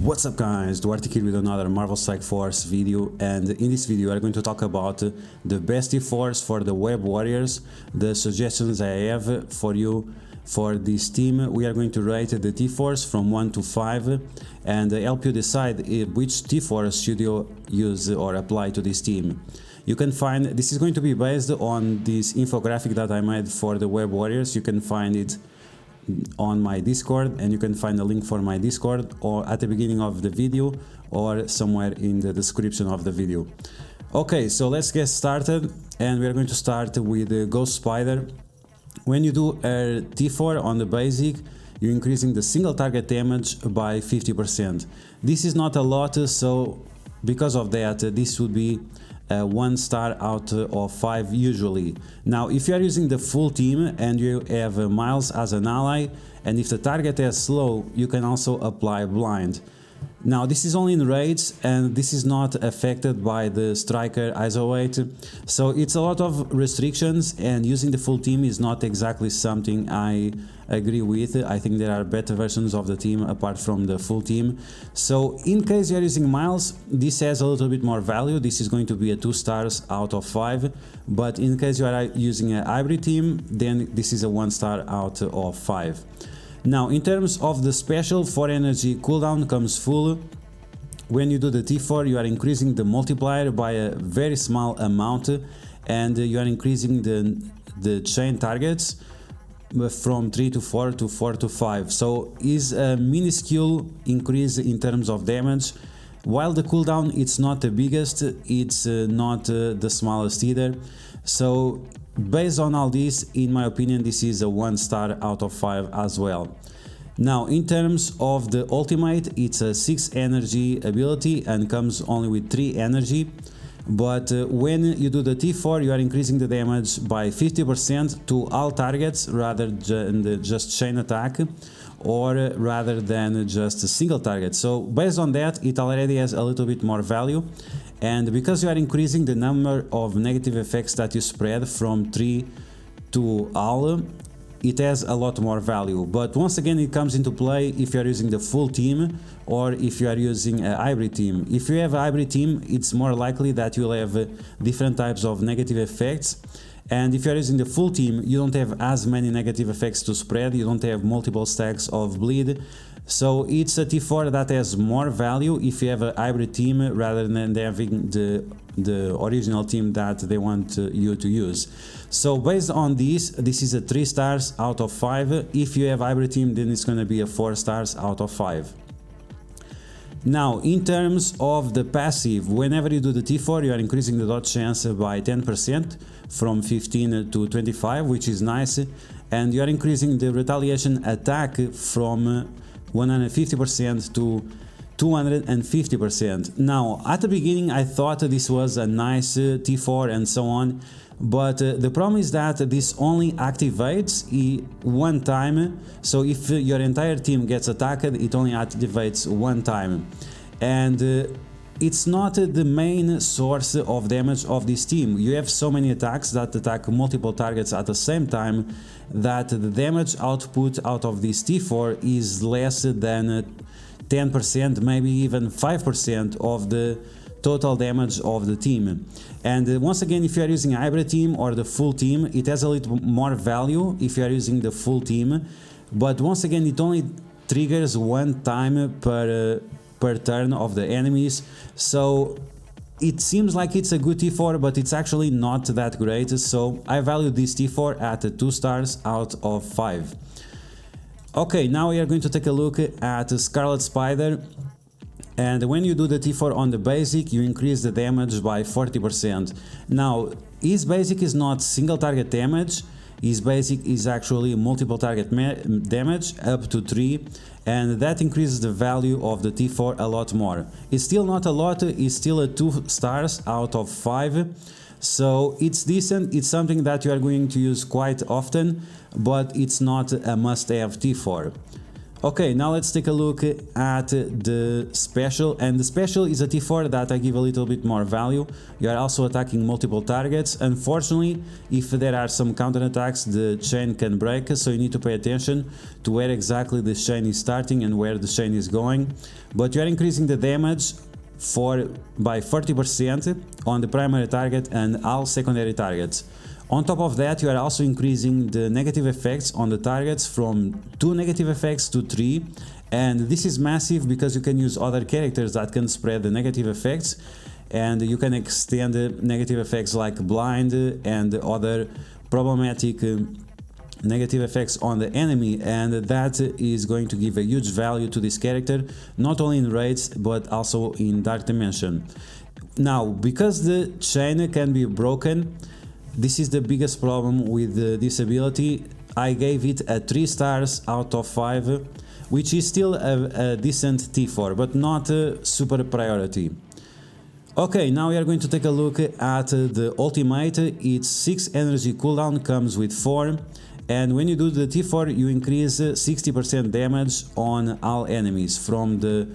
What's up guys, Duarte here with another Marvel Strike Force video, and in this video we are going to talk about the best T4s for the Web Warriors, the suggestions I have for you for this team. We are going to rate the T4s from 1 to 5 and help you decide which T4s should you use or apply to this team. You can find, this is going to be based on this infographic that I made for the Web Warriors. You can find it on my Discord, and you can find a link for my Discord or at the beginning of the video or somewhere in the description of the video. Okay, so let's get started, and we are going to start with the Ghost Spider. When you do a T4 on the basic, you're increasing the single target damage by 50%. This is not a lot, so because of that this would be 1 star out of 5 usually. Now if you are using the full team and you have Miles as an ally, and if the target is slow, you can also apply blind. Now this is only in raids and this is not affected by the striker ISO weight, so it's a lot of restrictions, and using the full team is not exactly something I agree with. I think there are better versions of the team apart from the full team. So in case you're using Miles, this has a little bit more value. This is going to be a 2 stars out of 5, but in case you are using a hybrid team, then this is a 1 star out of 5. Now in terms of the special, 4 energy cooldown comes full. When you do the T4, you are increasing the multiplier by a very small amount, and you are increasing the chain targets from 3 to 4 to 4 to 5. So is a minuscule increase in terms of damage. While the cooldown it's not the biggest, it's not the smallest either. So based on all this, in my opinion, this is a 1 star out of 5 as well. Now in terms of the ultimate, it's a 6 energy ability and comes only with 3 energy. But when you do the T4, you are increasing the damage by 50% to all targets rather than just chain attack, or rather than just a single target. So based on that, it already has a little bit more value, and because you are increasing the number of negative effects that you spread from 3 to all, it has a lot more value. But once again, it comes into play if you are using the full team or if you are using a hybrid team. If you have a hybrid team, it's more likely that you'll have different types of negative effects, and if you are using the full team, you don't have as many negative effects to spread, you don't have multiple stacks of bleed. So it's a T4 that has more value if you have a hybrid team rather than having the original team that they want you to use. So based on this is a 3 stars out of 5. If you have hybrid team, then it's going to be a 4 stars out of 5. Now in terms of the passive, whenever you do the T4, you are increasing the dodge chance by 10% from 15 to 25, which is nice, and you are increasing the retaliation attack from 150% to 250%. Now at the beginning I thought this was a nice T4 and so on, but the problem is that this only activates one time. So if your entire team gets attacked, it only activates one time, and it's not the main source of damage of this team. You have so many attacks that attack multiple targets at the same time that the damage output out of this T4 is less than 10%, maybe even 5% of the total damage of the team. And once again, if you are using a hybrid team or the full team, it has a little more value if you are using the full team, but once again it only triggers one time per turn of the enemies. So it seems like it's a good T4, but it's actually not that great, so I value this T4 at 2 stars out of 5. Okay, now we are going to take a look at Scarlet Spider. And when you do the T4 on the basic, you increase the damage by 40%. Now his basic is not single target damage, his basic is actually multiple target damage up to 3, and that increases the value of the T4 a lot more. It's still not a lot, it's still a 2 stars out of 5, so it's decent, it's something that you are going to use quite often, but it's not a must-have T4. Okay, now let's take a look at the special, and the special is a T4 that I give a little bit more value. You are also attacking multiple targets. Unfortunately, if there are some counterattacks, the chain can break, so you need to pay attention to where exactly the chain is starting and where the chain is going. But you are increasing the damage by 40% on the primary target and all secondary targets. On top of that, you are also increasing the negative effects on the targets from 2 negative effects to 3, and this is massive because you can use other characters that can spread the negative effects, and you can extend the negative effects like blind and other problematic negative effects on the enemy, and that is going to give a huge value to this character, not only in raids but also in Dark Dimension. Now, because the chain can be broken, this is the biggest problem with this ability. I gave it a 3 stars out of 5, which is still a decent T4, but not a super priority. Okay, now we are going to take a look at the ultimate. It's 6 energy cooldown, comes with 4, and when you do the T4 you increase 60% damage on all enemies from the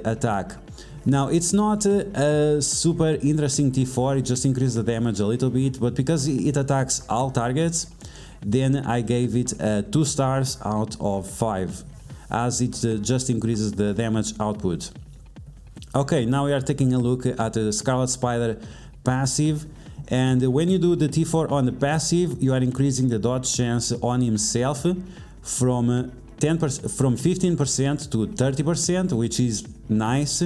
attack. Now, it's not a super interesting T4, it just increases the damage a little bit, but because it attacks all targets, then I gave it 2 stars out of 5, as it just increases the damage output. Okay, now we are taking a look at the Scarlet Spider passive, and when you do the T4 on the passive, you are increasing the dodge chance on himself from 15% to 30%, which is nice.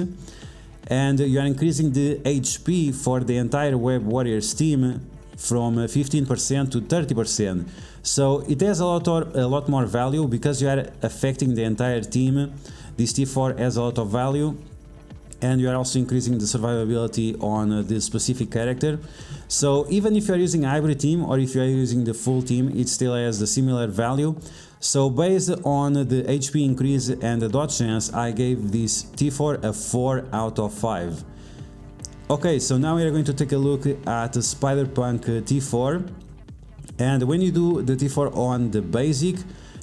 And you are increasing the HP for the entire Web Warriors team from 15% to 30%. So it has a lot more value because you are affecting the entire team. This T4 has a lot of value, and you are also increasing the survivability on the specific character. So even if you are using hybrid team or if you are using the full team, it still has the similar value. So based on the HP increase and the dodge chance, I gave this T4 a 4 out of 5. Okay, so now we are going to take a look at the SpiderPunk T4. And when you do the T4 on the basic,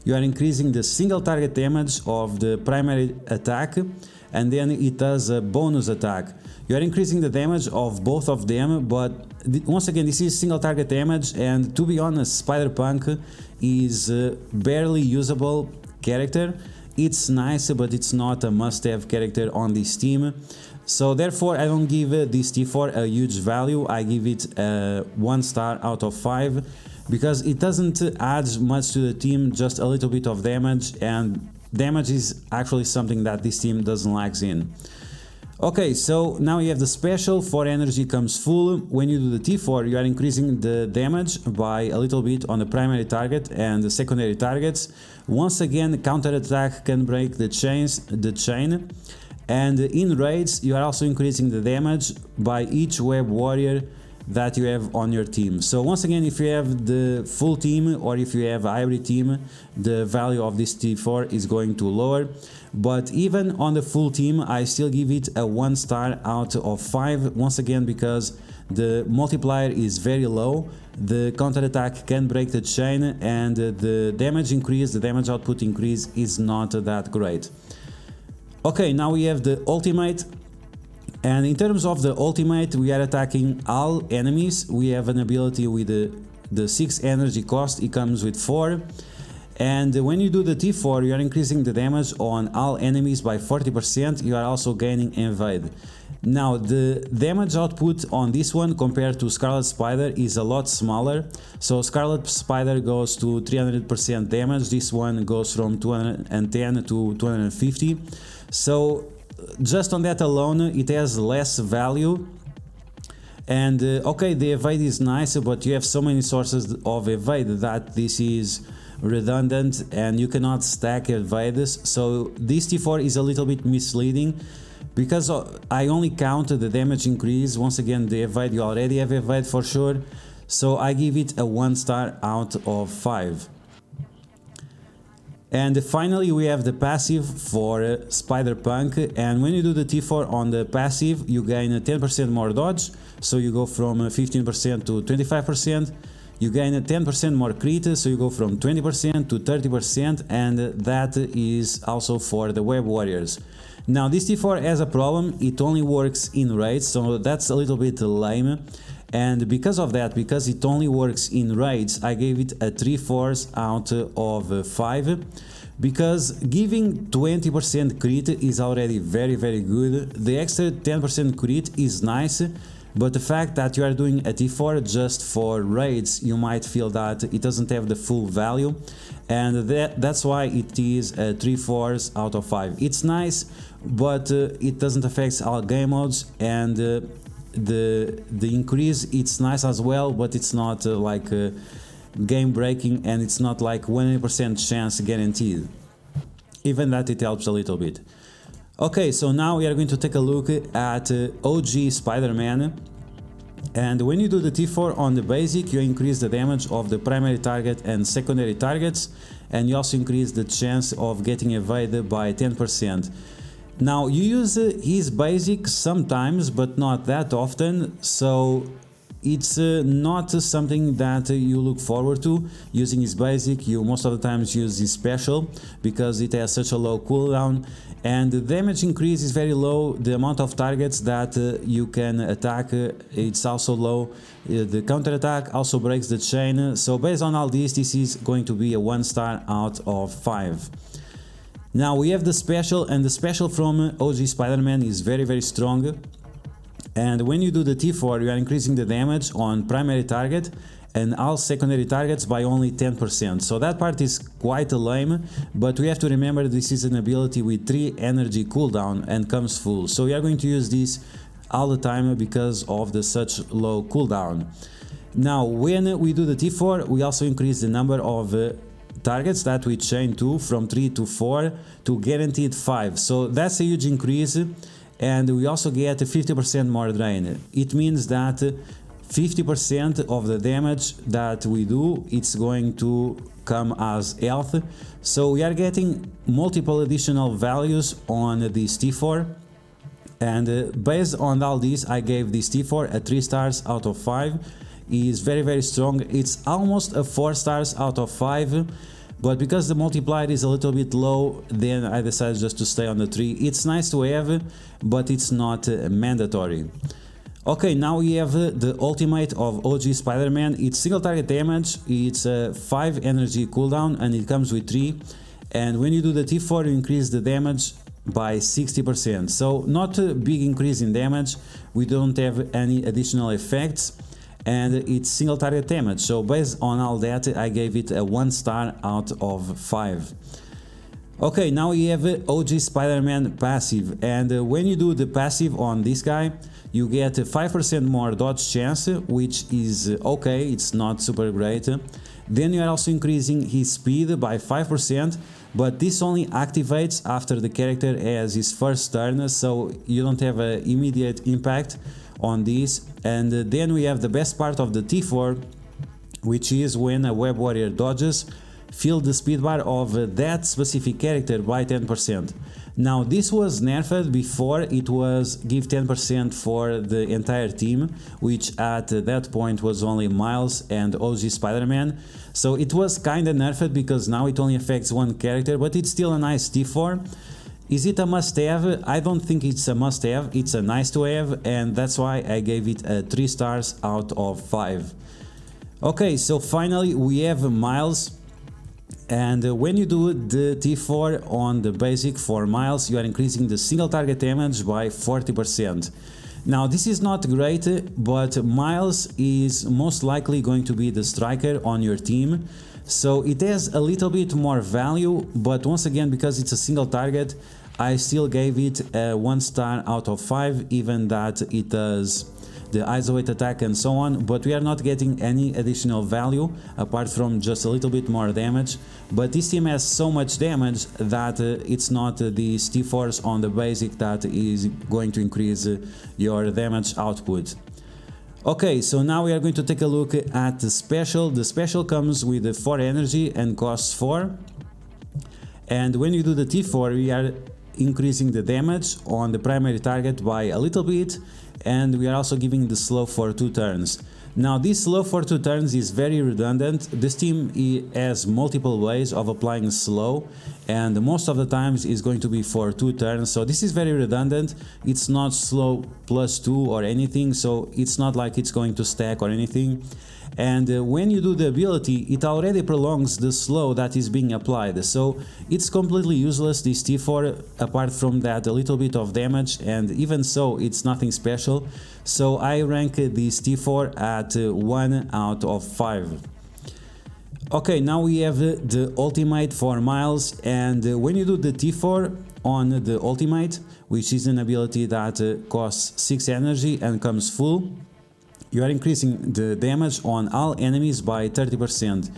you are increasing the single target damage of the primary attack, and then it does a bonus attack. You are increasing the damage of both of them, but once again, this is single target damage, and to be honest, SpiderPunk is barely usable character. It's nice, but it's not a must-have character on this team. So therefore, I don't give this T4 a huge value. I give it a 1 star out of 5 because it doesn't add much to the team, just a little bit of damage, and damage is actually something that this team doesn't lack in. Okay, so now you have the special. 4 energy comes full. When you do the T4, you are increasing the damage by a little bit on the primary target and the secondary targets. Once again, counter attack can break the chain, and in raids you are also increasing the damage by each web warrior that you have on your team. So once again, if you have the full team or if you have a hybrid team, the value of this T4 is going to lower. But even on the full team, I still give it a 1 star out of 5, once again because the multiplier is very low, the counterattack can break the chain, and the damage increase, the damage output increase is not that great. Okay, now we have the ultimate. And in terms of the ultimate, we are attacking all enemies. We have an ability with the 6 energy cost, it comes with 4. And when you do the T4, you are increasing the damage on all enemies by 40%. You are also gaining invade. Now, the damage output on this one compared to Scarlet Spider is a lot smaller. So Scarlet Spider goes to 300% damage. This one goes from 210 to 250. So just on that alone, it has less value. And okay, the evade is nice, but you have so many sources of evade that this is redundant and you cannot stack evades. So this T4 is a little bit misleading because I only count the damage increase. Once again, the evade, you already have evade for sure, so I give it a 1 star out of 5. And finally, we have the passive for SpiderPunk, and when you do the T4 on the passive, you gain 10% more dodge, so you go from 15% to 25%. you gain a 10% more crit, so you go from 20% to 30%, and that is also for the web warriors. Now this T4 has a problem, it only works in raids, so that's a little bit lame. And because of that, because it only works in raids, I gave it a 3/4 out of 5. Because giving 20% crit is already very good. The extra 10% crit is nice, but the fact that you are doing a T4 just for raids, you might feel that it doesn't have the full value, and that's why it is a 3/4 out of 5. It's nice, but it doesn't affect all game modes, and the increase, it's nice as well, but it's not like game breaking, and it's not like 100% chance guaranteed, even that it helps a little bit. Okay, so now we are going to take a look at OG Spider-Man, and when you do the T4 on the basic, you increase the damage of the primary target and secondary targets, and you also increase the chance of getting evaded by 10%. Now you use his basic sometimes, but not that often, so it's not something that you look forward to using his basic. You most of the times use his special because it has such a low cooldown, and the damage increase is very low. The amount of targets that you can attack, it's also low. The counter attack also breaks the chain, so based on all this is going to be a 1 star out of 5. Now we have the special, and the special from OG Spider-Man is very strong. And when you do the T4, you are increasing the damage on primary target and all secondary targets by only 10%. So that part is quite lame, but we have to remember this is an ability with 3 energy cooldown and comes full. So we are going to use this all the time because of the such low cooldown. Now when we do the T4, we also increase the number of targets that we chain to from 3 to 4 to guaranteed 5. So that's a huge increase. And we also get 50% more drain. It means that 50% of the damage that we do, it's going to come as health. So we are getting multiple additional values on this T4. And based on all this, I gave this T4 a 3 stars out of 5. It is very strong. It's almost a 4 stars out of 5. But because the multiplier is a little bit low, then I decided just to stay on the 3. It's nice to have, but it's not mandatory. Okay, now we have the ultimate of OG Spider-Man. It's single target damage, it's a 5 energy cooldown, and it comes with 3. And when you do the T4, you increase the damage by 60%. So not a big increase in damage, we don't have any additional effects. And it's single target damage, so based on all that I gave it a 1 star out of 5. Okay, now we have OG Spider-Man passive, and when you do the passive on this guy, you get a 5% more dodge chance, which is okay, it's not super great. Then you are also increasing his speed by 5%, but this only activates after the character has his first turn, so you don't have an immediate impact on this. And then we have the best part of the T4, which is when a web warrior dodges, fill the speed bar of that specific character by 10%. Now this was nerfed. Before it was give 10% for the entire team, which at that point was only Miles and OG Spider-Man. So it was kinda nerfed because now it only affects one character, but it's still a nice T4. Is it a must-have? I don't think it's a must-have, it's a nice-to-have, and that's why I gave it a 3 stars out of 5. Okay, so finally we have Miles, and when you do the T4 on the basic for Miles, you are increasing the single target damage by 40%. Now this is not great, but Miles is most likely going to be the striker on your team. So it has a little bit more value, but once again, because it's a single target, I still gave it a 1 star out of 5, even that it does the isolate attack and so on, but we are not getting any additional value apart from just a little bit more damage. But this team has so much damage that it's not these T4s on the basic that is going to increase your damage output. Okay, so now we are going to take a look at the special. The special comes with 4 energy and costs 4. And when you do the T4, we are increasing the damage on the primary target by a little bit, and we are also giving the slow for 2 turns. Now this slow for 2 turns is very redundant. This team has multiple ways of applying slow, and most of the times is going to be for 2 turns, so this is very redundant. It's not slow plus 2 or anything, so it's not like it's going to stack or anything. And when you do the ability, it already prolongs the slow that is being applied, so it's completely useless, this T4, apart from that a little bit of damage, and even so it's nothing special. So I rank this T4 at 1 out of 5. Okay, now we have the ultimate for Miles, and when you do the T4 on the ultimate, which is an ability that costs 6 energy and comes full, you are increasing the damage on all enemies by 30%.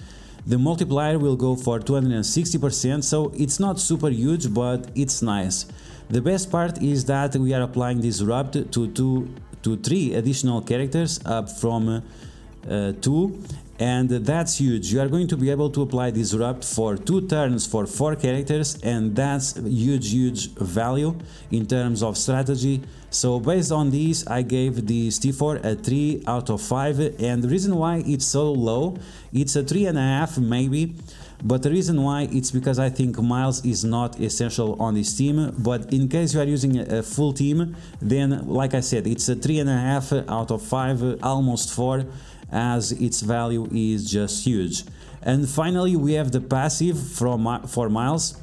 The multiplier will go for 260%, so it's not super huge, but it's nice. The best part is that we are applying Disrupt to 3 additional characters up from 2, and that's huge. You are going to be able to apply Disrupt for 2 turns for 4 characters, and that's huge value in terms of strategy. So based on this, I gave this T4 a 3 out of 5, and the reason why it's so low, it's a 3.5 maybe, but the reason why it's because I think Miles is not essential on this team. But in case you are using a full team, then like I said, it's a 3.5 out of 5, almost 4, as its value is just huge. And finally we have the passive for Miles,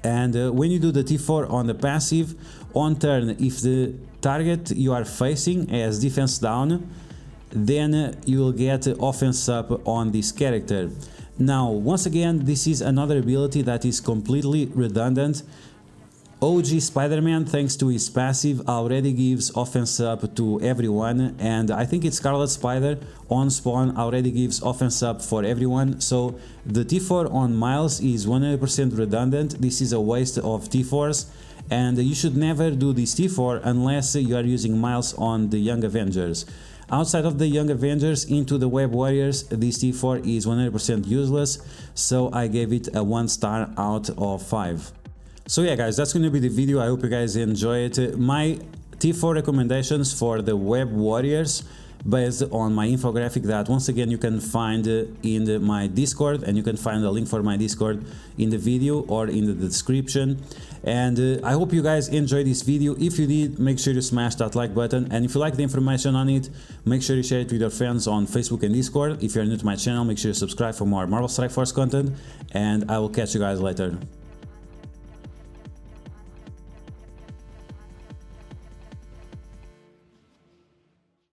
and when you do the T4 on the passive, on turn, if the target you are facing has defense down, then you will get offense up on this character. Now once again, this is another ability that is completely redundant. OG SpiderMan, thanks to his passive, already gives offense up to everyone, and I think it's Scarlet Spider on spawn already gives offense up for everyone, so the T4 on Miles is 100% redundant. This is a waste of T4s, and you should never do this T4 unless you are using Miles on the Young Avengers. Outside of the Young Avengers into the Web Warriors, this T4 is 100% useless, so I gave it a 1 star out of 5. So yeah guys, that's gonna be the video. I hope you guys enjoy it. My T4 recommendations for the Web Warriors based on my infographic that once again you can find in my Discord, and you can find a link for my Discord in the video or in the description. And I hope you guys enjoyed this video. If you did, make sure you smash that like button, and if you like the information on it, make sure you share it with your friends on Facebook and Discord. If you're new to my channel, make sure you subscribe for more Marvel Strike Force content, and I will catch you guys later.